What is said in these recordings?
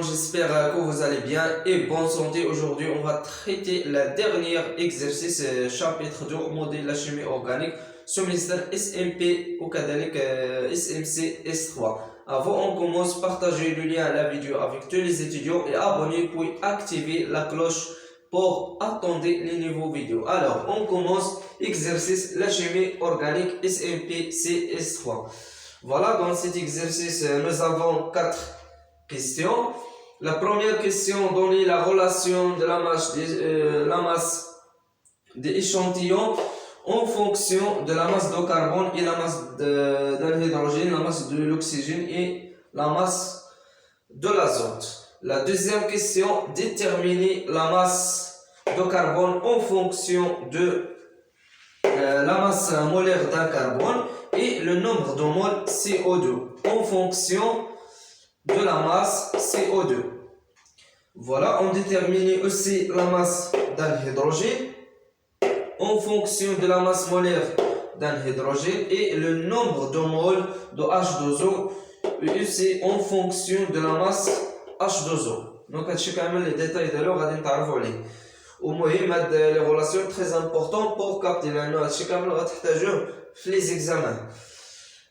monde, j'espère que vous allez bien et bonne santé. Aujourd'hui, on va traiter le dernier exercice, chapitre 2, modèle de la chimie organique, semestre SMP ou كذلك SMC S3. Avant, on commence, partagez le lien à la vidéo avec tous les étudiants et abonnez puis activez la cloche pour attendre les nouveaux vidéos. Alors, on commence exercice la chimie organique SMP CS3. Voilà, dans cet exercice, nous avons 4 questions. La première question, donner la relation de la masse des échantillons en fonction de la masse de carbone et la masse de l'hydrogène, la masse de l'oxygène et la masse de l'azote. La deuxième question, déterminer la masse de carbone en fonction de la masse molaire d'un carbone et le nombre de moles CO2 en fonction de la masse CO2. Voilà, on détermine aussi la masse d'un hydrogène en fonction de la masse molaire d'un hydrogène et le nombre de moles de H2O aussi en fonction de la masse H2O. Donc, هادشي كامل les détails ديالو غادي نتعرفوا عليه. ومهم هاد لي ريلاسيون تري امبورطون بور كابتي لانه هادشي كامل غتحتاجوه في لي زيكزامان.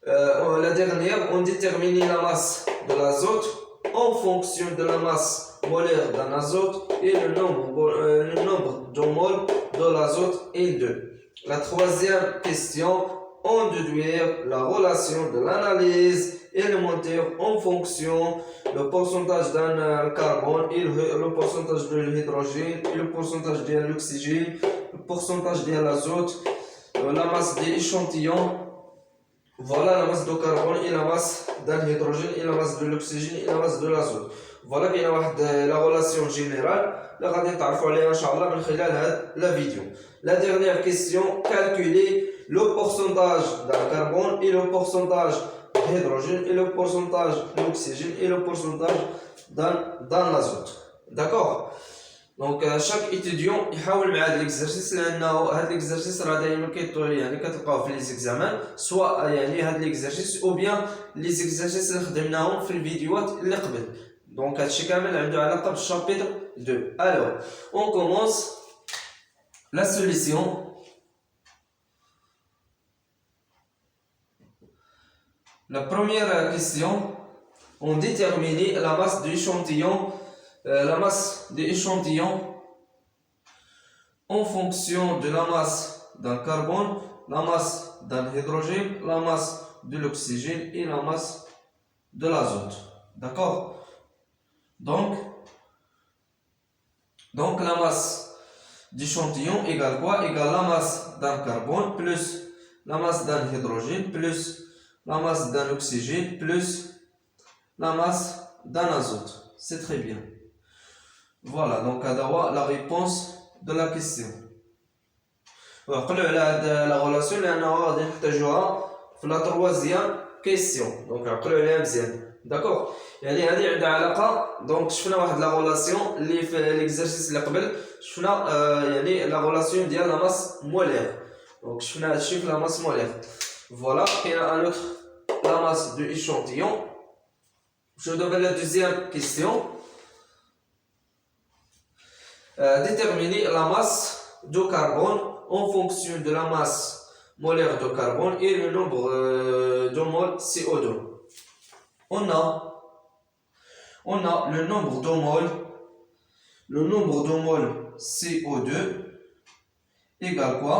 La dernière, on détermine la masse de l'azote en fonction de la masse molaire d'un azote et le nombre de moles de l'azote N2. La troisième question, on déduire la relation de l'analyse élémentaire en fonction le pourcentage d'un carbone et le pourcentage de l'hydrogène et le pourcentage de l'oxygène, le pourcentage de l'azote, la masse des échantillons. Voilà la masse de carbone et la masse d'un hydrogène et la masse de l'oxygène et la masse de l'azote. Voilà qu'il y a la relation générale. La غادي نتعرفوا عليها إن شاء الله من خلال هذا la vidéo. La dernière question, calculer le pourcentage d'un carbone et le pourcentage d'hydrogène et le pourcentage d'oxygène et le pourcentage d'un azote. D'accord? Donc chaque étudiant يحاول مع هذا الاكزرسيس لانه هذا الاكزرسيس راه دائما يعني كتلقاوه في لي زيكزامان سواء يعني هذا الاكزرسيس او بيان لي زيكزرسيس اللي خدمناهم في الفيديوهات اللي قبل. دونك هادشي كامل عنده علاقه بالشابيتر 2. Alors on commence la solution. La première question, on détermine la masse de l'échantillon. La masse des échantillons en fonction de la masse d'un carbone, la masse d'un hydrogène, la masse de l'oxygène et la masse de l'azote. D'accord? Donc la masse d'échantillon égale quoi? Égale la masse d'un carbone plus la masse d'un hydrogène plus la masse d'un oxygène plus la masse d'un azote. C'est très bien. Voilà, donc la réponse de la question. وعقلوا على هاد لا غولاسيون لانه غادي نحتاجوها في لا تروازيام كيسيون. دونك عقلوا عليها مزيان. داكوغ، يعني هذه عندها علاقه. دونك شفنا واحد لا غولاسيون اللي في ليكزرسيس اللي قبل شفنا يعني لا غولاسيون ديال لا ماس مولير. دونك شفنا هادشي في لا ماس مولير. فوالا كاينه ان اوتر لا ماس دو ايشانتيون. جو دابا لا دوزيام كيسيون. Déterminer la masse de carbone en fonction de la masse molaire de carbone et le nombre de moles CO2. On a le nombre de moles CO2 égale quoi?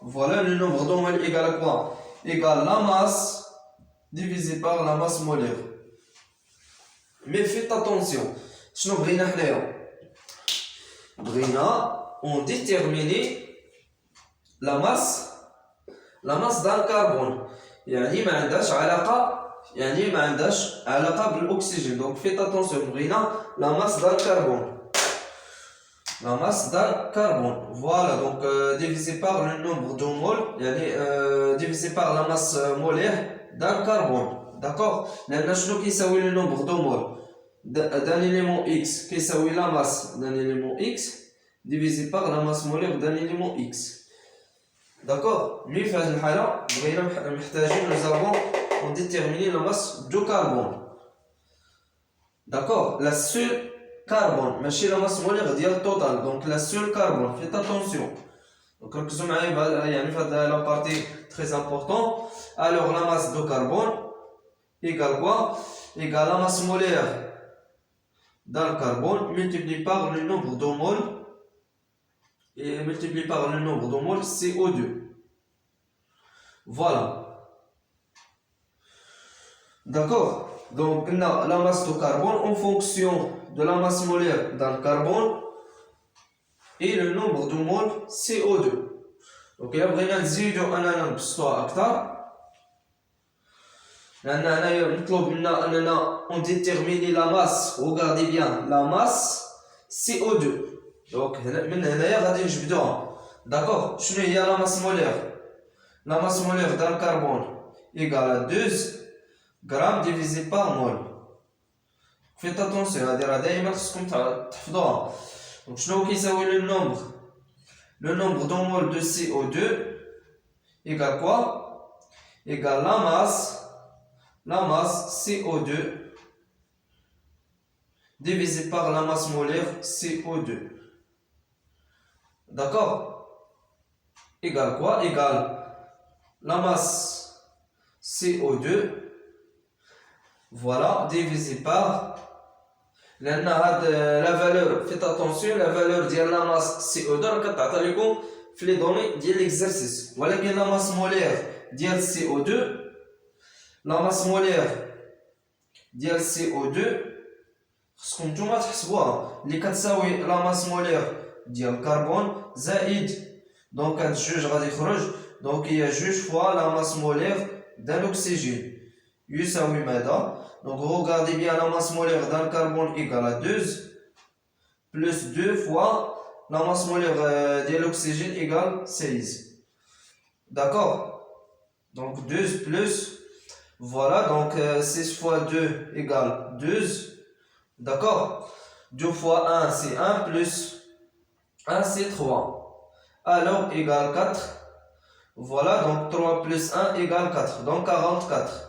Voilà, le nombre de moles égale quoi? Égale la masse divisé par la masse molaire. Mais faites attention, شنو بغينا حنايا؟ on détermine la masse d'un carbone. يعني ما عندهاش علاقة بالأكسجين. Donc faites attention, بغينا la masse d'un carbone. La masse d'un carbone. Voilà, donc divisé par le nombre de moles, يعني divisé par la masse molaire d'un carbone. D'accord? لأن شنو كيساوي le nombre de moles d'un élément X كيساوي la masse d'un élément X divisé par la masse molaire d'un élément X. D'accord? Mais في هذه الحالة محتاجين nous avons déterminer la masse de carbone. d'accord, la seule carbone, ماشي la masse molaire ديال total, donc la seule carbone, faites attention. Donc ركزوا معايا يعني في هذه la partie très importante. Alors la masse de carbone égale quoi? Égale la masse molaire dans le carbone multiplié par le nombre de moles et multiplié par le nombre de moles CO2. Voilà. D'accord? Donc on a la masse de carbone en fonction de la masse molaire dans le carbone et le nombre de moles CO2. Donc il y a vraiment نزيدو اننا نبسطوها اكثر لان هنايا مطلوب منا اننا on détermine la masse. Regardez bien la masse CO2. Donc من هنايا غادي نجبدوها. D'accord? شنو هي la masse molaire? La masse molaire dans le carbone égale à 12 grammes divisé par mol. Faites attention, هادي راه دائما خصكم تحفظوها. Donc شنو كيساوي le nombre? Le nombre de moles de CO2 égale quoi? Égale la masse CO2 divisé par la masse molaire CO2. D'accord? Égale quoi? Égale la masse CO2, voilà, divisé par la valeur, faites attention, la valeur de la masse CO2 كتعطى لكم في les données ديال l'exercice. ولكن la masse molaire ديال CO2, la masse molaire ديال CO2 خصكم نتوما تحسبوها اللي كتساوي la masse molaire ديال الكربون زائد دونك هاد الجوج غادي يخرج. دونك هي جوج فوا la masse molaire d'un oxygène يساوي ماذا؟ Donc regardez bien la masse molaire dans le carbone égale à 12 plus 2 fois la masse molaire de l'oxygène égale 16. D'accord? Donc 12 plus, voilà, donc 6 fois 2 égale 12. D'accord? 2 fois 1 c'est 1 plus 1 c'est 3. Alors égale 4. Voilà, donc 3 plus 1 égale 4. Donc 44.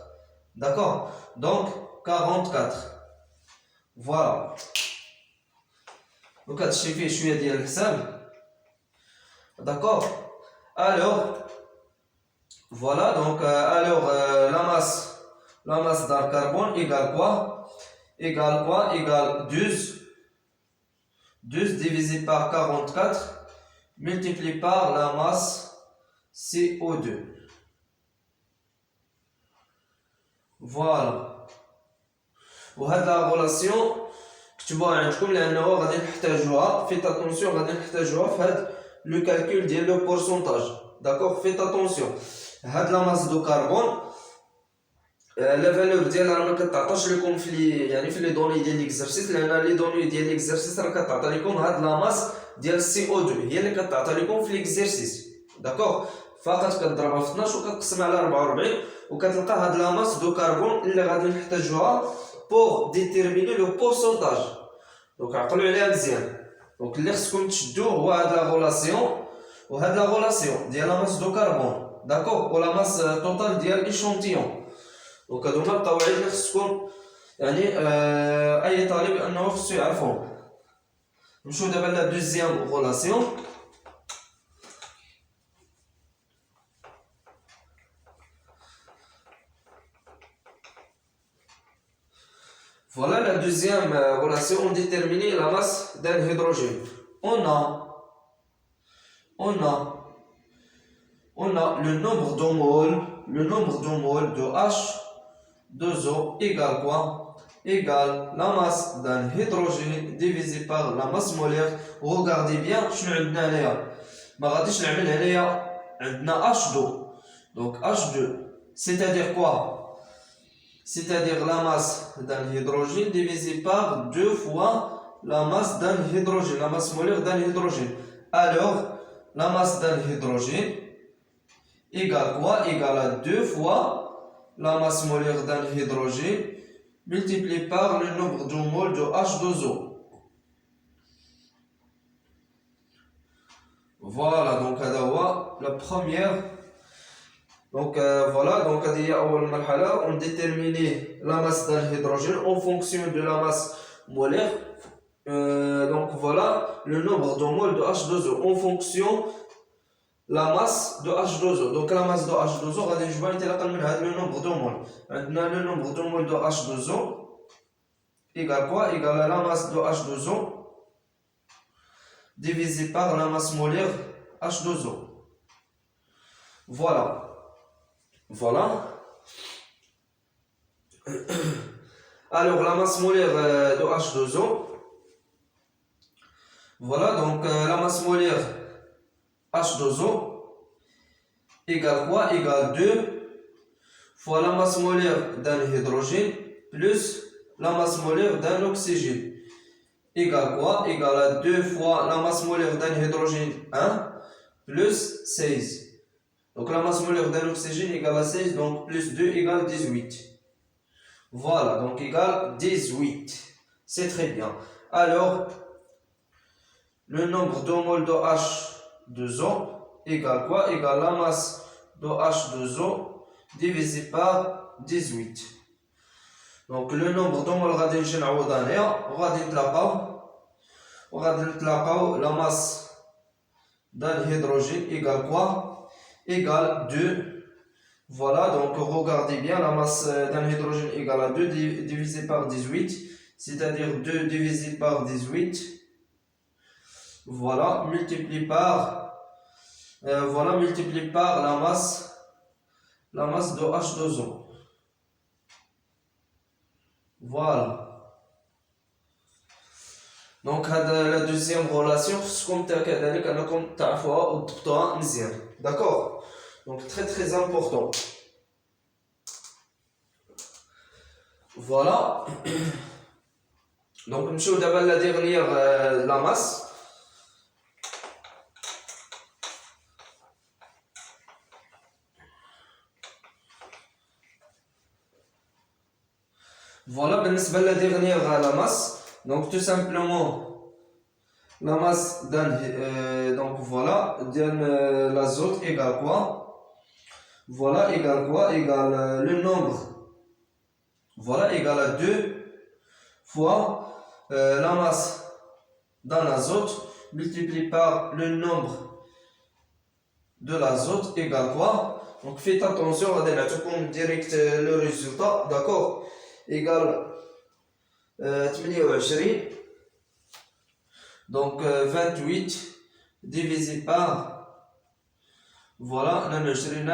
D'accord? Donc 44. Voilà. Donc هادشي فيه شويه ديال الحساب. D'accord? Alors voilà, donc la masse dans le carbone égale quoi? Égale 12 divisé par 44 multiplié par la masse CO2. Voilà. وهاد لا غولاسيون كتبوها عندكم لانه غادي نحتاجوها. فيت اتونسيون غادي نحتاجوها في هاد لو كالكول ديال لو بورسونتاج. داكوغ فيت اتونسيون هاد لا ماس دو كربون لا فالور ديالها راه ما كتعطاش لكم في لي يعني في لي دوني ديال ليكزارسيس لان لي دوني ديال ليكزارسيس راه كتعطي لكم هاد لا ماس ديال سي او 2 هي اللي كتعطي لكم في ليكزارسيس. داكوغ فقط كتضربها في 12 وكتقسم على 44 وكتلقى هاد لا ماس دو كربون اللي غادي نحتاجوها pour déterminer le pourcentage. Donc عقلوا عليها مزيان. Donc اللي خصكم تشدوه هو هاد لا غولاسيون وهاد لا غولاسيون ديال لا ماس دو كربون. داكوغ ولا ماس توتال ديال ايشونتيون. دونك هادو هما القواعد اللي خصكم يعني اي طالب انه خصو يعرفهم. نمشيو دابا لا دوزيام غولاسيون. Voilà la deuxième relation, on détermine la masse d'un hydrogène. On a le nombre de moles de H2O égale quoi? Égale la masse d'un hydrogène divisé par la masse molaire. Regardez bien, شنو عندنا هنايا؟ ما غاديش نعمل هنايا عندنا H2. Donc H2, c'est-à-dire quoi? C'est-à-dire la masse d'un hydrogène divisé par 2 fois la masse d'un hydrogène, la masse molaire d'un hydrogène. Alors, la masse d'un hydrogène égale quoi? Égale à 2 fois la masse molaire d'un hydrogène multiplié par le nombre de moles de H2O. Voilà, donc la première Donc voilà, donc on détermine la masse d'un hydrogène en fonction de la masse molaire. Donc voilà le nombre de moles de H2O en fonction la masse de H2O. Donc la masse de H2O, غادي نجمع انطلاقا من هذا le nombre de moles. Maintenant le nombre de moles de H2O égale quoi? Égale à la masse de H2O divisé par la masse molaire H2O. Voilà. Voilà. Alors la masse molaire de H2O. Voilà, donc la masse molaire H2O égale quoi? Égale 2 fois la masse molaire d'un hydrogène plus la masse molaire d'un oxygène. Égale quoi? Égale à 2 fois la masse molaire d'un hydrogène 1 plus 16. Donc la masse molaire d'un oxygène égale à 16, donc plus 2 égale 18. Voilà, donc égale 18. C'est très bien. Alors, le nombre de moles de H2O égale quoi? Égale la masse de H2O divisé par 18. Donc le nombre de moles غادي نجي نعوض عليها وغادي نتلاقاو la masse d'un hydrogène égale quoi? Égale 2. Voilà, donc regardez bien, la masse d'un hydrogène égale à 2 divisé par 18, c'est-à-dire 2 divisé par 18. Voilà, multiplié par la masse de H2O. Voilà. Donc la deuxième relation, خصكم كذلك انكم تعرفوها وتضبطوها مزيان. D'accord? Donc très très important. Voilà. Donc نمشيو دابا la dernière la masse. Voilà, بالنسبة la dernière la masse. Donc tout simplement la masse d'un donc voilà l'azote égale quoi? Voilà égale quoi? Égale le nombre. Voilà égale à 2 fois la masse d'un azote multiplié par le nombre de l'azote égale quoi? Donc faites attention, on va direct le résultat, d'accord? Égale 28. Donc 28 divisé par voilà 22,000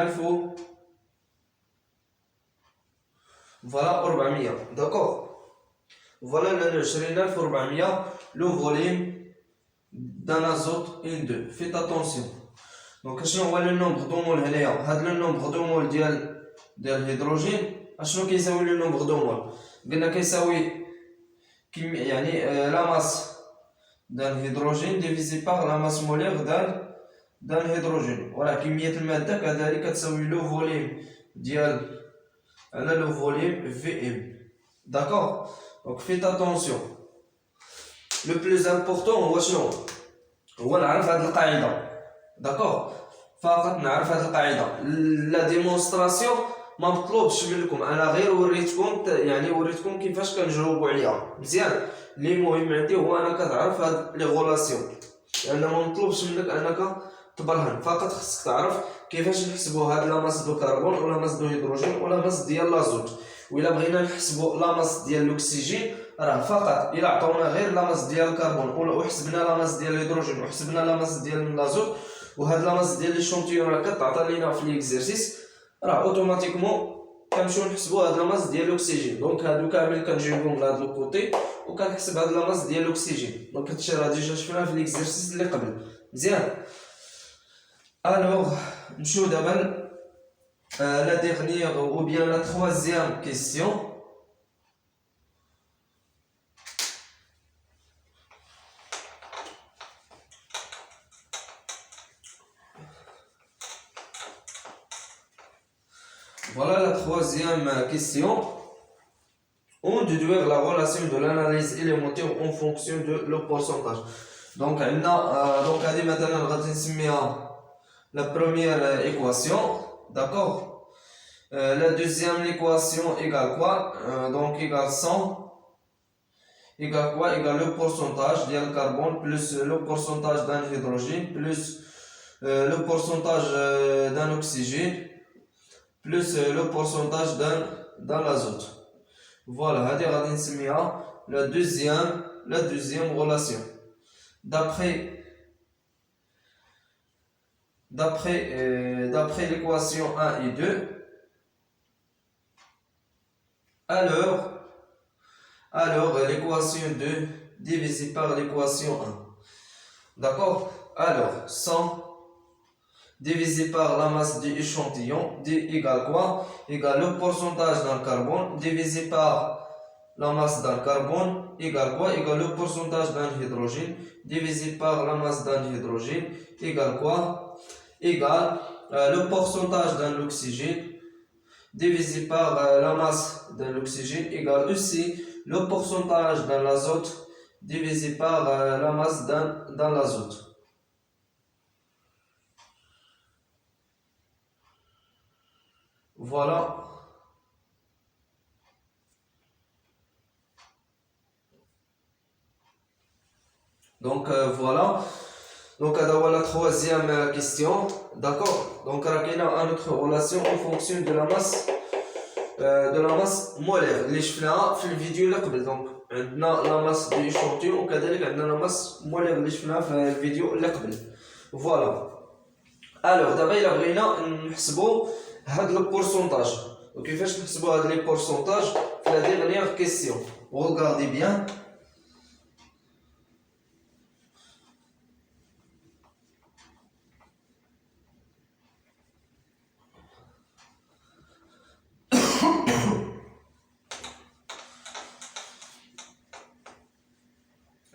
voilà 400. D'accord? Voilà 22,400 le volume d'un azote N2. Faites attention. Donc شنو هو le nombre de moles هنايا؟ هذا le nombre de moles ديال الهيدروجين اشنو كيساوي le nombre de moles؟ قلنا كيساوي يعني la masse d'un hydrogène divisé par la masse molaire d'un hydrogène. Voilà, كمية المادة كذلك تساوي le volume ديال le volume Vm. D'accord? Donc faites attention. Le plus important هو شنو؟ هو نعرف هذه القاعدة. D'accord? فقط نعرف هذه القاعدة. لا ديمونستراسيون ما مطلوبش منكم، انا غير وريتكم كيفاش كنجاوبوا عليها مزيان. اللي مهم عندي هو انك تعرف هاد لي غولاسيون، لان ما مطلوبش منك انك تبرهن، فقط خصك تعرف كيفاش نحسبوا هاد لا ماس دو كربون ولا ماس دو هيدروجين ولا ماس ديال لازوت. وإلا بغينا نحسبوا لا ماس ديال الاكسجين راه فقط الا عطاونا غير لا ماس ديال الكربون وحسبنا لا ماس ديال الهيدروجين وحسبنا لا ماس ديال لازوت، وهاد لا ماس ديال لي شونتيون راه كتعطى لينا في ليكزيرسيس، راه اوتوماتيكمون كنمشيو نحسبوا هاد لا ماس ديال الاكسجين. دونك هادو كامل كنجيبهم لهاد لو كوتي وكنحسب هاد لا ماس ديال الاكسجين. دونك هادشي راه ديجا شفناه في ليكزيرسيس اللي قبل مزيان. الوغ نمشيو دابا la dernière ou bien la troisième question. Voilà la troisième question. On déduire la relation de l'analyse élémentaire en fonction de le pourcentage. Donc هذه مثلا غادي نسميها la première équation. D'accord? La deuxième équation égale quoi? Donc égale 100 égale quoi? Égale le pourcentage du carbone plus le pourcentage d'un hydrogène plus le pourcentage d'un oxygène plus le pourcentage d'un azote. Voilà, هذه غادي نسميها la deuxième relation. D'après l'équation 1 et 2, alors l'équation 2 divisé par l'équation 1. D'accord? Alors 100 divisé par la masse de l'échantillon, D égale quoi? Égale le pourcentage dans le carbone divisé par la masse d'un carbone égale quoi? Égale le pourcentage d'un hydrogène divisé par la masse d'un hydrogène égale quoi? Égale le pourcentage d'un oxygène divisé par la masse d'un oxygène égale aussi le pourcentage d'un azote divisé par la masse d'un azote. Voilà. Donc voilà. Donc la troisième question. D'accord. Donc il y a une autre relation en fonction de la masse molaire. اللي شفناها في الفيديو اللي قبل. Donc عندنا la masse de l'échantillon وكذلك عندنا la masse molaire اللي شفناها في الفيديو اللي قبل. Voilà. Alors دابا إلا بغينا نحسبوا هاد لو pourcentage. وكيفاش نحسبوا هاد لي pourcentage في la dernière question. Regardez bien.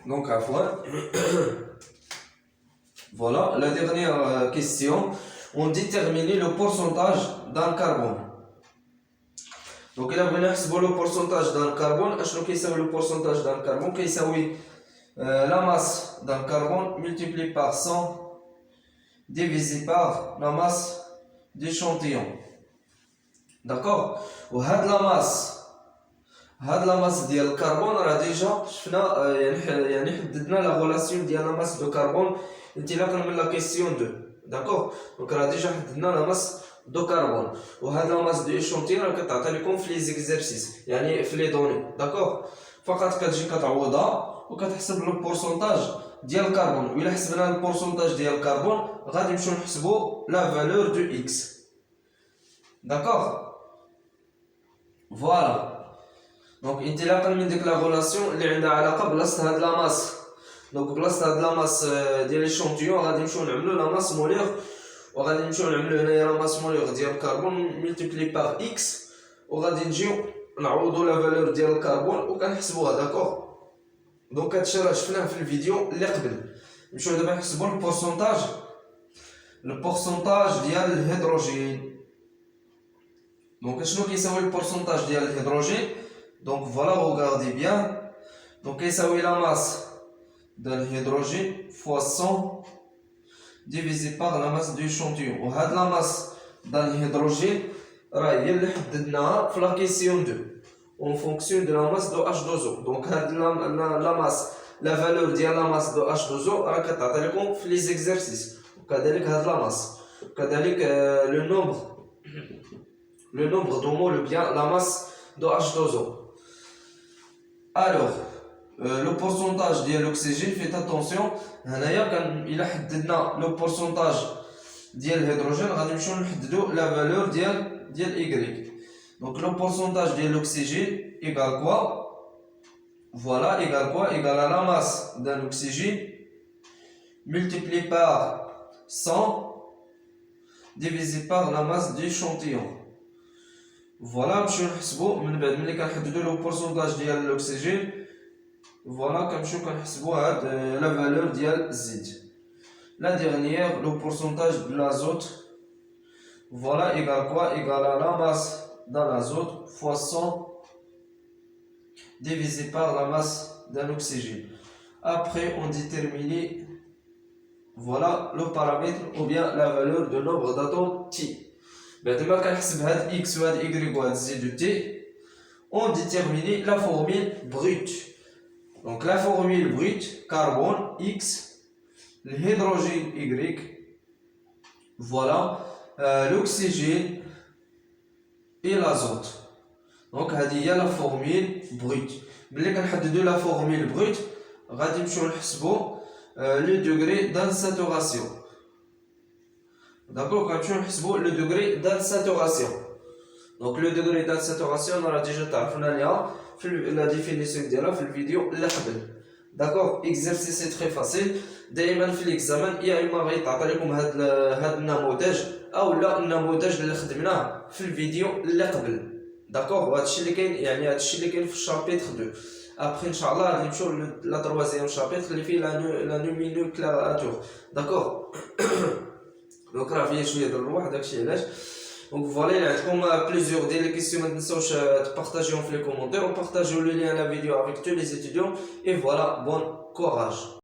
Donc à fois. Voilà, la dernière question. On détermine le pourcentage d'un carbone. Donc là, on a le pourcentage d'un carbone. Qu'est-ce que le pourcentage d'un carbone? Qu'est-ce que la masse d'un carbone multipliée par 100 divisé par la masse d'échantillon. D'accord? Ou la masse ديال الكربون راه ديجا شفنا يعني حددنا لا غولاسيون ديال لا ماس دو كربون انطلاقا من لا كيسيون 2. داكوغ دونك راه ديجا حددنا لا ماس دو كربون وهاد لا ماس دو ايشونتيون راه كتعطي لكم في لي زيكزارسيس يعني في لي دوني. داكوغ فقط كتجي كتعوضها وكتحسب لو بورسونتاج ديال الكربون. وإلا حسبنا البورسونتاج ديال الكربون غادي نمشيو نحسبوا لا فالور دو اكس. داكوغ فوالا. دونك انطلاقا من ديك لا غولاسيون اللي عندها علاقه بلاصه هاد لا ماس. دونك بلاصه هاد لا ماس ديال ليشونتيون غادي نمشيو نعملو لا ماس مولير وغادي نمشيو نعملو هنايا لا ماس مولير ديال الكربون ملتيبلي باغ اكس وغادي نجيو نعوضو لا فالور ديال الكربون وكنحسبوها. داكوغ دونك هادشي راه شفناه في الفيديو اللي قبل. نمشيو دابا نحسبو البورسونتاج ديال الهيدروجين. دونك شنو كيساوي البورسونتاج ديال الهيدروجين؟ Donc voilà, regardez bien. Donc ça est la masse de l'hydrogène fois 100 divisé par la masse de l'échantillon. Et la masse de l'hydrogène est la question 2 en fonction de la masse de H2O. Donc la masse, la valeur de la masse de H2O est les exercices. Donc la masse. Le nombre de moles ou bien la masse de H2O. Alors, le pourcentage de l'oxygène, faites attention, il a le pourcentage de l'hydrogène, la valeur de Y. Donc, le pourcentage de l'oxygène égale quoi? Voilà, égale quoi? Égale à la masse d'un oxygène multiplié par 100 divisé par la masse d'échantillon. Voilà, نمشيو نحسبو من بعد ملي كنحددو لو بورسونتاج ديال الاكسجين. فوالا كنمشيو كنحسبو هاد لا فالور ديال الزيت. لا ديرنيير لو بورسونتاج دو لازوت. فوالا ايغال كوا؟ ايغال ا لا ماس دان لازوت فوا 100 divisé par la masse d'un oxygène. Après on détermine voilà le paramètre ou bien la valeur de nombre d'atomes T. بعد ما كنحسب هاد x وهاد y وهاد z de t, on détermine la formule brute. Donc la formule brute, carbone x, l'hydrogène y, voilà, l'oxygène et l'azote. Donc هذه هي la formule brute. ملي كنحددو la formule brute غادي نمشيو نحسبو le degré d'insaturation. D'accord, quand tu as le degré d'insaturation. Donc le degré d'insaturation, on a déjà vu la définition de la vidéo. D'accord, exercice c'est très facile. دائما في l'examen يا اما غيتعطى لكم هاد النموذج او لا النموذج اللي خدمناه في الفيديو اللي قبل. داكوغ، وهذا الشيء اللي كاين، يعني هذا الشيء اللي كاين في الشابيتر 2. ابخي ان شاء الله غادي نمشيو لا تروازيام شابيتر اللي فيه لا نومينوكلاتور. داكوغ. دونك راه فيا شويه ديال الروح، داكشي علاش. دونك فوالا، الا عندكم بليزيور ديال لي كيسيون ما تنساوش تبارطاجيهم في لي كومونتير، وبارطاجيو لو لين لا فيديو افيك تو لي ستوديون. اي فوالا، بون كوراج.